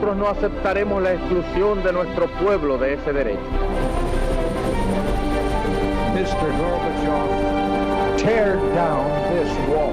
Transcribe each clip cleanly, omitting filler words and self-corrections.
nosotros no aceptaremos la exclusión de nuestro pueblo de ese derecho. Mr. Gorbachev, tear down this wall.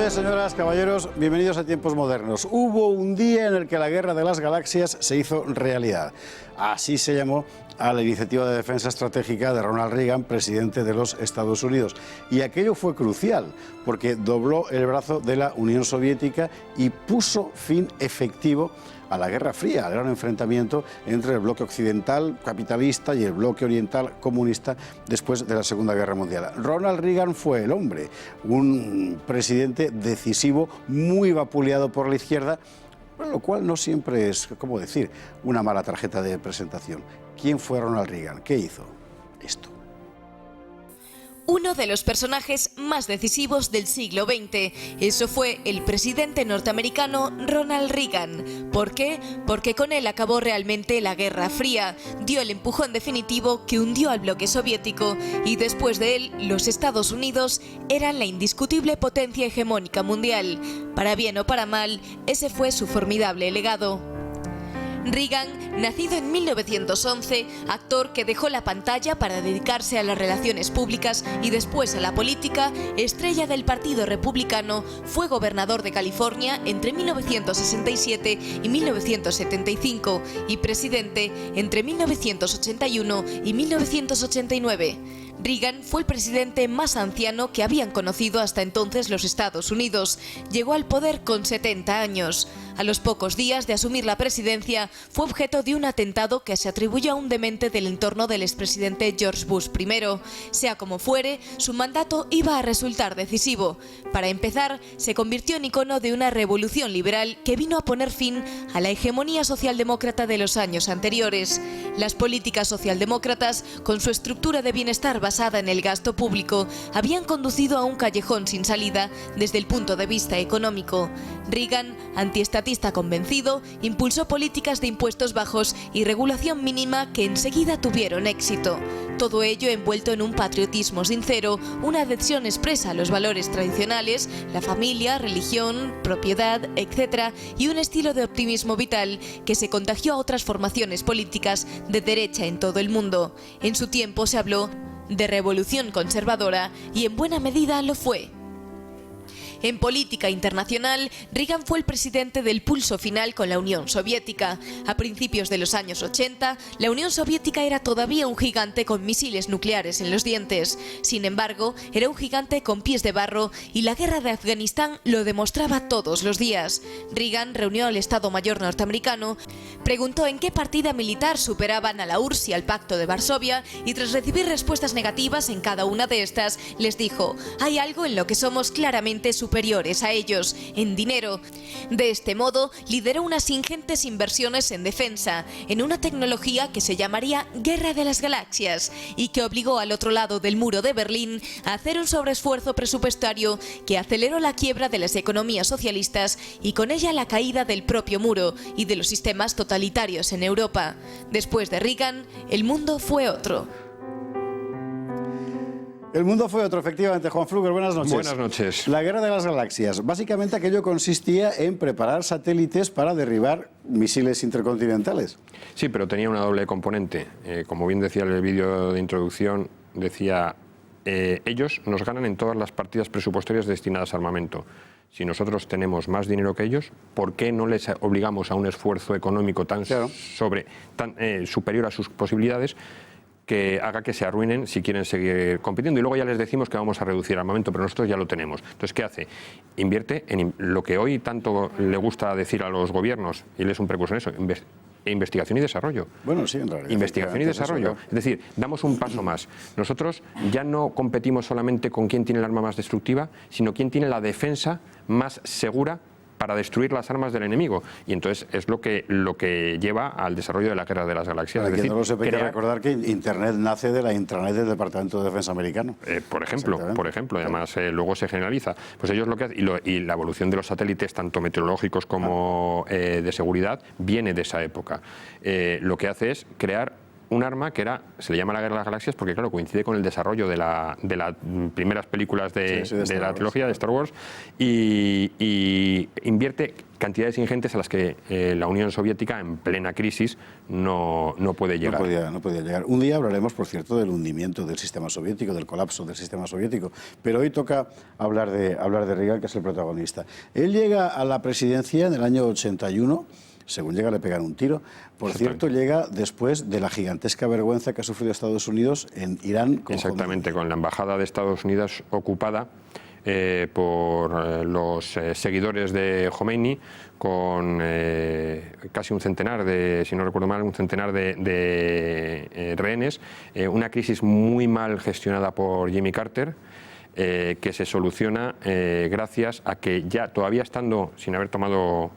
Señoras, caballeros, bienvenidos a Tiempos Modernos. Hubo un día en el que la Guerra de las Galaxias se hizo realidad. Así se llamó a la iniciativa de defensa estratégica de Ronald Reagan, presidente de los Estados Unidos. Y aquello fue crucial, porque dobló el brazo de la Unión Soviética y puso fin efectivo a la Guerra Fría, al gran enfrentamiento entre el bloque occidental capitalista y el bloque oriental comunista después de la Segunda Guerra Mundial. Ronald Reagan fue el hombre, un presidente decisivo, muy vapuleado por la izquierda, lo cual no siempre es, ¿cómo decir?, una mala tarjeta de presentación. ¿Quién fue Ronald Reagan? ¿Qué hizo? Esto. Uno de los personajes más decisivos del siglo XX. Eso fue el presidente norteamericano Ronald Reagan. ¿Por qué? Porque con él acabó realmente la Guerra Fría, dio el empujón definitivo que hundió al bloque soviético y después de él los Estados Unidos eran la indiscutible potencia hegemónica mundial. Para bien o para mal, ese fue su formidable legado. Reagan, nacido en 1911, actor que dejó la pantalla para dedicarse a las relaciones públicas y después a la política, estrella del Partido Republicano, fue gobernador de California entre 1967 y 1975 y presidente entre 1981 y 1989. Reagan fue el presidente más anciano que habían conocido hasta entonces los Estados Unidos. Llegó al poder con 70 años. A los pocos días de asumir la presidencia, fue objeto de un atentado que se atribuyó a un demente del entorno del expresidente George Bush I. Sea como fuere, su mandato iba a resultar decisivo. Para empezar, se convirtió en icono de una revolución liberal que vino a poner fin a la hegemonía socialdemócrata de los años anteriores. Las políticas socialdemócratas, con su estructura de bienestar basada en el gasto público, habían conducido a un callejón sin salida desde el punto de vista económico. Reagan, antiestatista convencido, impulsó políticas de impuestos bajos y regulación mínima que enseguida tuvieron éxito. Todo ello envuelto en un patriotismo sincero, una adhesión expresa a los valores tradicionales, la familia, religión, propiedad, etc., y un estilo de optimismo vital que se contagió a otras formaciones políticas de derecha en todo el mundo. En su tiempo se habló de revolución conservadora y en buena medida lo fue. En política internacional, Reagan fue el presidente del pulso final con la Unión Soviética. A principios de los años 80, la Unión Soviética era todavía un gigante con misiles nucleares en los dientes. Sin embargo, era un gigante con pies de barro y la guerra de Afganistán lo demostraba todos los días. Reagan reunió al Estado Mayor norteamericano, preguntó en qué partida militar superaban a la URSS y al Pacto de Varsovia y tras recibir respuestas negativas en cada una de estas, les dijo: hay algo en lo que somos claramente superiores a ellos, en dinero. De este modo, lideró unas ingentes inversiones en defensa, en una tecnología que se llamaría Guerra de las Galaxias y que obligó al otro lado del muro de Berlín a hacer un sobreesfuerzo presupuestario que aceleró la quiebra de las economías socialistas y con ella la caída del propio muro y de los sistemas totalitarios en Europa. Después de Reagan, el mundo fue otro. El mundo fue otro, efectivamente. Juan Fluger, buenas noches. Buenas noches. La Guerra de las Galaxias. Básicamente aquello consistía en preparar satélites para derribar misiles intercontinentales. Sí, pero tenía una doble componente. Como bien decía el vídeo de introducción, decía, ellos nos ganan en todas las partidas presupuestarias destinadas a armamento. Si nosotros tenemos más dinero que ellos, ¿por qué no les obligamos a un esfuerzo económico tan superior a sus posibilidades, que haga que se arruinen si quieren seguir compitiendo? Y luego ya les decimos que vamos a reducir armamento, pero nosotros ya lo tenemos. Entonces, ¿qué hace? Invierte en lo que hoy tanto le gusta decir a los gobiernos, y él es un precursor en eso, investigación y desarrollo. Bueno, sí, en realidad. Investigación y desarrollo. Es decir, damos un paso más. Nosotros ya no competimos solamente con quién tiene el arma más destructiva, sino quién tiene la defensa más segura para destruir las armas del enemigo. Y entonces es lo que lleva al desarrollo de la guerra de las galaxias. Para es decir, no lo sepa, hay que recordar que Internet nace de la intranet del Departamento de Defensa americano. Por ejemplo, además luego se generaliza. Pues ellos lo que hacen, y la evolución de los satélites, tanto meteorológicos como de seguridad, viene de esa época. Lo que hace es crear un arma que se le llama la Guerra de las Galaxias porque, claro, coincide con el desarrollo de las primeras películas de la trilogía de Star Wars y invierte cantidades ingentes a las que la Unión Soviética, en plena crisis, no puede llegar. No podía llegar. Un día hablaremos, por cierto, del hundimiento del sistema soviético, del colapso del sistema soviético, pero hoy toca hablar de Reagan, que es el protagonista. Él llega a la presidencia en el año 81, según llega le pegan un tiro. Por cierto, llega después de la gigantesca vergüenza que ha sufrido Estados Unidos en Irán. Exactamente, con la embajada de Estados Unidos ocupada por los seguidores de Khomeini, con casi un centenar si no recuerdo mal, un centenar de rehenes, una crisis muy mal gestionada por Jimmy Carter, que se soluciona gracias a que ya todavía estando sin haber tomado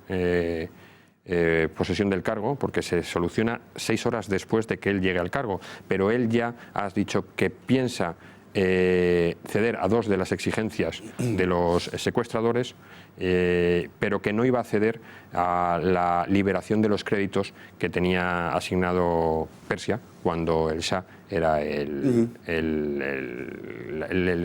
posesión del cargo, porque se soluciona 6 horas después de que él llegue al cargo, pero él ya ha dicho que piensa ceder a 2 de las exigencias de los secuestradores, pero que no iba a ceder a la liberación de los créditos que tenía asignado Persia cuando el Shah era el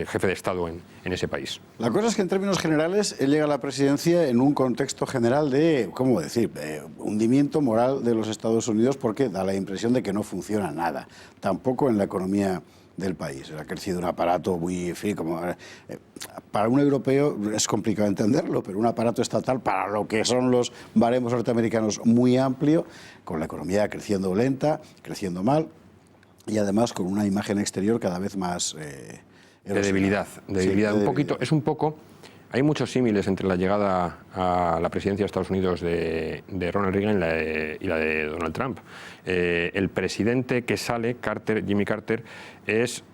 jefe de Estado en ese país. La cosa es que, en términos generales, él llega a la presidencia en un contexto general de, ¿cómo decir?, hundimiento moral de los Estados Unidos, porque da la impresión de que no funciona nada, tampoco en la economía del país. Ha crecido un aparato muy, para un europeo es complicado entenderlo, pero un aparato estatal para lo que son los baremos norteamericanos muy amplio, con la economía creciendo lenta, creciendo mal, y además con una imagen exterior cada vez más de debilidad. Hay muchos símiles entre la llegada a la presidencia de Estados Unidos de Ronald Reagan y la de Donald Trump. El presidente que sale, Jimmy Carter, es,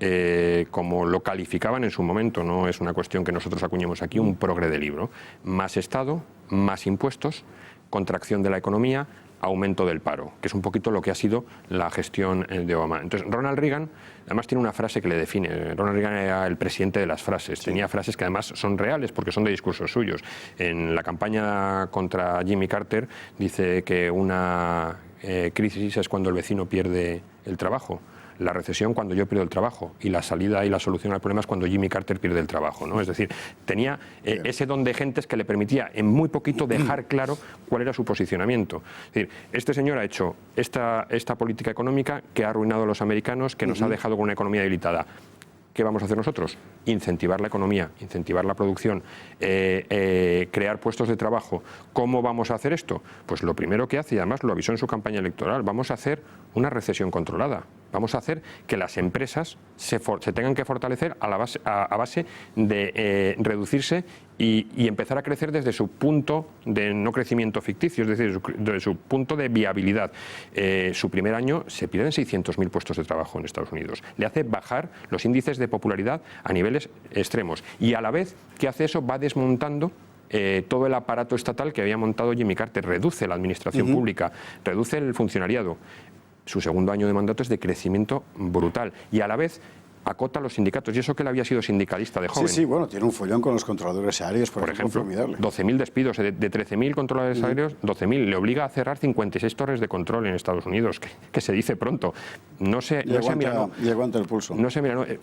como lo calificaban en su momento, no es una cuestión que nosotros acuñemos aquí, un progre de libro. Más Estado, más impuestos, contracción de la economía, aumento del paro, que es un poquito lo que ha sido la gestión de Obama. Entonces, Ronald Reagan, además, tiene una frase que le define. Ronald Reagan era el presidente de las frases. Tenía frases que además son reales porque son de discursos suyos. En la campaña contra Jimmy Carter dice que una crisis es cuando el vecino pierde el trabajo. La recesión cuando yo pierdo el trabajo, y la salida y la solución al problema es cuando Jimmy Carter pierde el trabajo, ¿no? Es decir, tenía ese don de gentes que le permitía en muy poquito dejar claro cuál era su posicionamiento. Es decir, este señor ha hecho esta política económica que ha arruinado a los americanos, que nos ha dejado con una economía debilitada. ¿Qué vamos a hacer nosotros? Incentivar la economía, incentivar la producción, crear puestos de trabajo. ¿Cómo vamos a hacer esto? Pues lo primero que hace, y además lo avisó en su campaña electoral, vamos a hacer una recesión controlada. Vamos a hacer que las empresas se tengan que fortalecer a base de reducirse y empezar a crecer desde su punto de no crecimiento ficticio, es decir, desde su punto de viabilidad. Su primer año se pierden 600.000 puestos de trabajo en Estados Unidos. Le hace bajar los índices de popularidad a niveles extremos. Y a la vez que hace eso, va desmontando todo el aparato estatal que había montado Jimmy Carter. Reduce la administración pública, reduce el funcionariado. Su segundo año de mandato es de crecimiento brutal y a la vez acota los sindicatos, y eso que él había sido sindicalista de joven. Sí, bueno, tiene un follón con los controladores aéreos, por ejemplo, formidable. 12.000 despidos, de 13.000 controladores aéreos, 12.000. Le obliga a cerrar 56 torres de control en Estados Unidos, que se dice pronto. Y aguanta el pulso.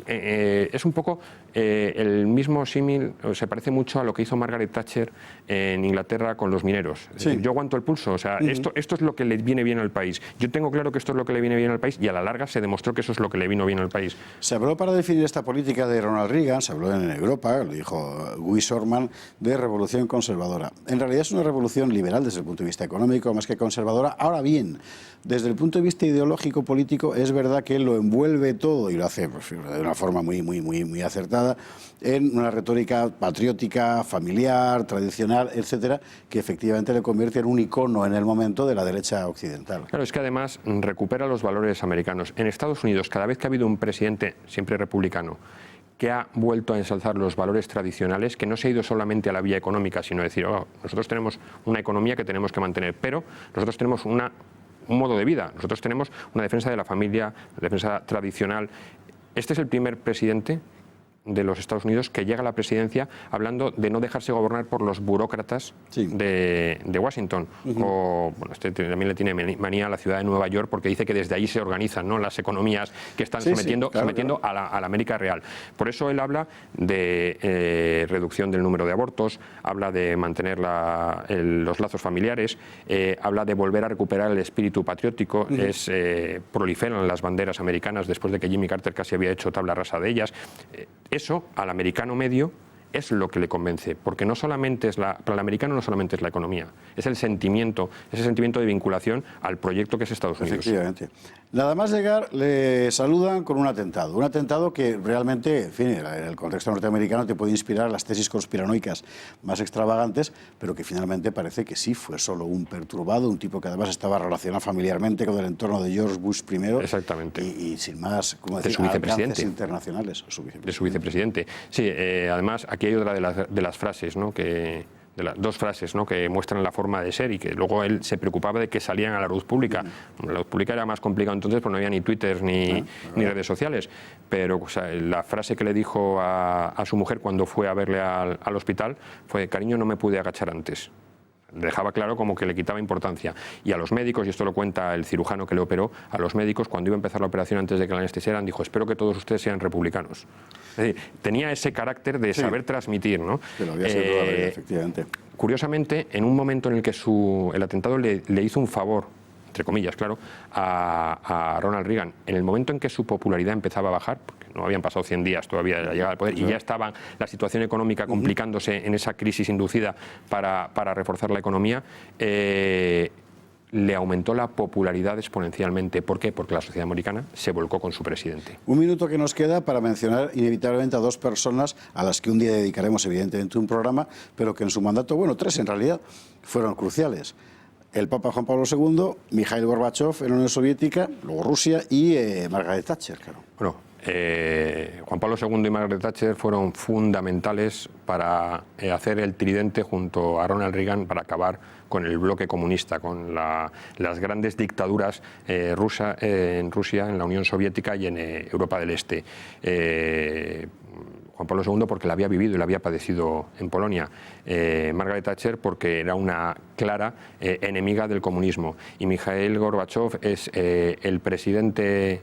Es un poco el mismo símil, se parece mucho a lo que hizo Margaret Thatcher en Inglaterra con los mineros. Sí. Yo aguanto el pulso, o sea, esto es lo que le viene bien al país. Yo tengo claro que esto es lo que le viene bien al país y a la larga se demostró que eso es lo que le vino bien al país. Se habló, para definir esta política de Ronald Reagan, se habló en Europa, lo dijo Guy Sorman, de revolución conservadora. En realidad es una revolución liberal desde el punto de vista económico, más que conservadora. Ahora bien, desde el punto de vista ideológico político, es verdad que él lo envuelve todo, y lo hace de una forma muy acertada, en una retórica patriótica, familiar, tradicional, etcétera, que efectivamente le convierte en un icono en el momento de la derecha occidental. Claro, es que además recupera los valores americanos. En Estados Unidos, cada vez que ha habido un presidente, siempre republicano, que ha vuelto a ensalzar los valores tradicionales, que no se ha ido solamente a la vía económica, sino decir, nosotros tenemos una economía que tenemos que mantener, pero nosotros tenemos un modo de vida, nosotros tenemos una defensa de la familia, defensa tradicional. Este es el primer presidente de los Estados Unidos que llega a la presidencia hablando de no dejarse gobernar por los burócratas de Washington. Este también le tiene manía a la ciudad de Nueva York porque dice que desde ahí se organizan, ¿no?, las economías que están sometiendo a la América real. Por eso él habla de reducción del número de abortos, habla de mantener los lazos familiares, habla de volver a recuperar el espíritu patriótico, proliferan las banderas americanas después de que Jimmy Carter casi había hecho tabla rasa de ellas. Eso al americano medio es lo que le convence, porque no solamente para el americano no solamente es la economía, es el sentimiento, ese sentimiento de vinculación al proyecto que es Estados Unidos. Efectivamente. Nada más llegar, le saludan con un atentado que realmente, en fin, en el contexto norteamericano te puede inspirar las tesis conspiranoicas más extravagantes, pero que finalmente parece que sí fue solo un perturbado, un tipo que además estaba relacionado familiarmente con el entorno de George Bush I. Exactamente. Y sin más, como decir, de su vicepresidente internacionales. De su vicepresidente. Sí, además aquí hay otra de las frases, ¿no?, dos frases, ¿no?, que muestran la forma de ser y que luego él se preocupaba de que salían a la luz pública. La luz pública era más complicado entonces porque no había ni Twitter ni redes sociales, pero la frase que le dijo a su mujer cuando fue a verle al hospital fue: cariño, no me pude agachar antes. Dejaba claro como que le quitaba importancia. Y a los médicos, y esto lo cuenta el cirujano que le operó, a los médicos cuando iba a empezar la operación antes de que la anestesiaran, dijo: espero que todos ustedes sean republicanos. Es decir, tenía ese carácter de saber transmitir, ¿no? Que lo había sido toda la vida, efectivamente. Curiosamente, en un momento en el que el atentado le hizo un favor, entre comillas, claro, a Ronald Reagan, en el momento en que su popularidad empezaba a bajar, porque no habían pasado 100 días todavía de la llegada al poder, y ya estaba la situación económica complicándose en esa crisis inducida para reforzar la economía, le aumentó la popularidad exponencialmente. ¿Por qué? Porque la sociedad americana se volcó con su presidente. Un minuto que nos queda para mencionar inevitablemente a dos personas a las que un día dedicaremos evidentemente un programa, pero que en su mandato, bueno, 3 en realidad, fueron cruciales. El Papa Juan Pablo II, Mikhail Gorbachev en la Unión Soviética, luego Rusia y Margaret Thatcher, claro. Bueno, Juan Pablo II y Margaret Thatcher fueron fundamentales para hacer el tridente junto a Ronald Reagan para acabar con el bloque comunista, con las grandes dictaduras en Rusia, en la Unión Soviética y en Europa del Este. Juan Pablo II porque la había vivido y la había padecido en Polonia. Margaret Thatcher porque era una clara enemiga del comunismo. Y Mikhail Gorbachev es el presidente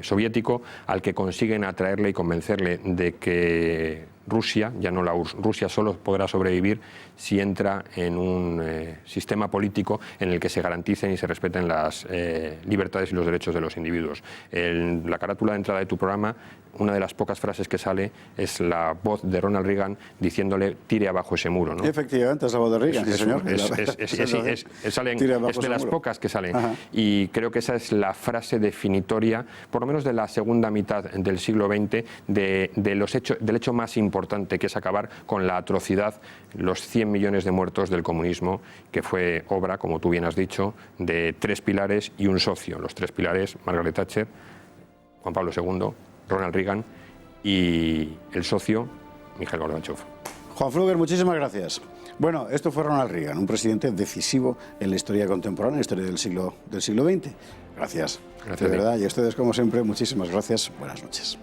soviético al que consiguen atraerle y convencerle de que Rusia, ya no la URSS, Rusia solo podrá sobrevivir si entra en un sistema político en el que se garanticen y se respeten las libertades y los derechos de los individuos. En la carátula de entrada de tu programa, una de las pocas frases que sale es la voz de Ronald Reagan diciéndole: tire abajo ese muro, ¿no? Efectivamente, es la voz de Reagan, sí, señor. Es de las pocas que salen. Ajá. Y creo que esa es la frase definitoria, por lo menos de la segunda mitad del siglo XX, del hecho más importante, que es acabar con la atrocidad, los 100 millones de muertos del comunismo, que fue obra, como tú bien has dicho, de 3 pilares y un socio. Los 3 pilares: Margaret Thatcher, Juan Pablo II, Ronald Reagan, y el socio, Mikhail Gorbachev. Juan Fluger, muchísimas gracias. Bueno, esto fue Ronald Reagan, un presidente decisivo en la historia contemporánea, en la historia del siglo XX. Gracias. Gracias. De verdad, y a ustedes, como siempre, muchísimas gracias. Buenas noches.